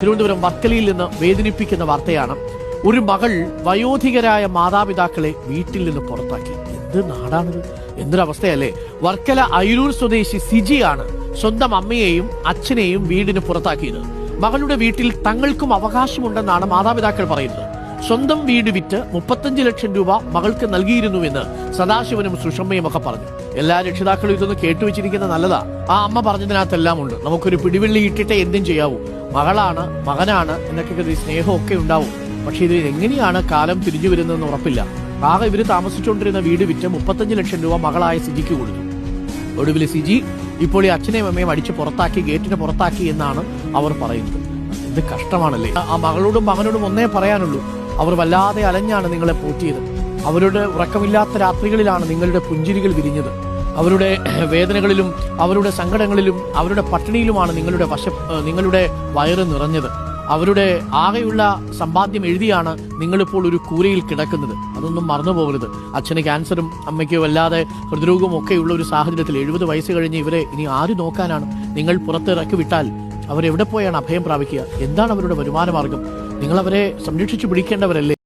തിരുവനന്തപുരം വർക്കലയിൽ നിന്ന് വേദനിപ്പിക്കുന്ന വാർത്തയാണ്. ഒരു മകൾ വയോധികരായ മാതാപിതാക്കളെ വീട്ടിൽ നിന്ന് പുറത്താക്കി. എന്ത് നാടാണിത്, എന്തൊരവസ്ഥയല്ലേ. വർക്കല അയിരൂർ സ്വദേശി സിജിയാണ് സ്വന്തം അമ്മയെയും അച്ഛനെയും വീടിന് പുറത്താക്കിയത്. മകളുടെ വീട്ടിൽ തങ്ങൾക്കും അവകാശമുണ്ടെന്നാണ് മാതാപിതാക്കൾ പറയുന്നത്. സ്വന്തം വീട് വിറ്റ് 35 ലക്ഷം രൂപ മകൾക്ക് നൽകിയിരുന്നുവെന്ന് സദാശിവനും സുഷമ്മയും ഒക്കെ പറഞ്ഞു. എല്ലാ രക്ഷിതാക്കളും ഇതൊന്ന് കേട്ടുവെച്ചിരിക്കുന്ന നല്ലതാ. ആ അമ്മ പറഞ്ഞതിനകത്തെല്ലാം ഉണ്ട്. നമുക്കൊരു പിടിവെള്ളി ഇട്ടിട്ടേ എന്തും ചെയ്യാവൂ. മകളാണ്, മകനാണ് എന്നൊക്കെ കരുതി സ്നേഹമൊക്കെ ഉണ്ടാവും. പക്ഷെ ഇത് എങ്ങനെയാണ് കാലം തിരിഞ്ഞു വരുന്നതെന്ന് ഉറപ്പില്ല. ആകെ ഇവര് താമസിച്ചുകൊണ്ടിരുന്ന വീട് വിറ്റ് 35 ലക്ഷം രൂപ മകളായ സിജിക്ക് കൊടുത്തു. ഒടുവിൽ സിജി ഇപ്പോൾ ഈ അച്ഛനെയും അമ്മയും അടിച്ച് പുറത്താക്കി, ഗേറ്റിന് പുറത്താക്കി എന്നാണ് അവർ പറയുന്നത്. ഇത് കഷ്ടമാണല്ലേ. ആ മകളോടും മകനോടും ഒന്നേ പറയാനുള്ളൂ, അവർ വല്ലാതെ അലഞ്ഞാണ് നിങ്ങളെ പോറ്റിയത്. അവരുടെ ഉറക്കമില്ലാത്ത രാത്രികളിലാണ് നിങ്ങളുടെ പുഞ്ചിരികൾ വിരിഞ്ഞത്. അവരുടെ വേദനകളിലും അവരുടെ സങ്കടങ്ങളിലും അവരുടെ പട്ടിണിയിലുമാണ് നിങ്ങളുടെ വയറ് നിറഞ്ഞത്. അവരുടെ ആകെയുള്ള സമ്പാദ്യം എഴുതിയാണ് നിങ്ങളിപ്പോൾ ഒരു കൂരയിൽ കിടക്കുന്നത്. അതൊന്നും മറന്നു പോകരുത്. അച്ഛന് ക്യാൻസറും അമ്മയ്ക്ക് വല്ലാതെ ഹൃദ്രോഗവും ഒക്കെയുള്ള ഒരു സാഹചര്യത്തിൽ 70 വയസ്സ് കഴിഞ്ഞ് ഇവരെ ഇനി ആര് നോക്കാനാണ്? നിങ്ങൾ പുറത്തിറക്കി വിട്ടാൽ അവരെവിടെ പോയാണ് അഭയം പ്രാപിക്കുക? എന്താണ് അവരുടെ വരുമാന മാർഗം? നിങ്ങൾ അവരെ സംരക്ഷിച്ചു പിടിക്കേണ്ടവരല്ലേ?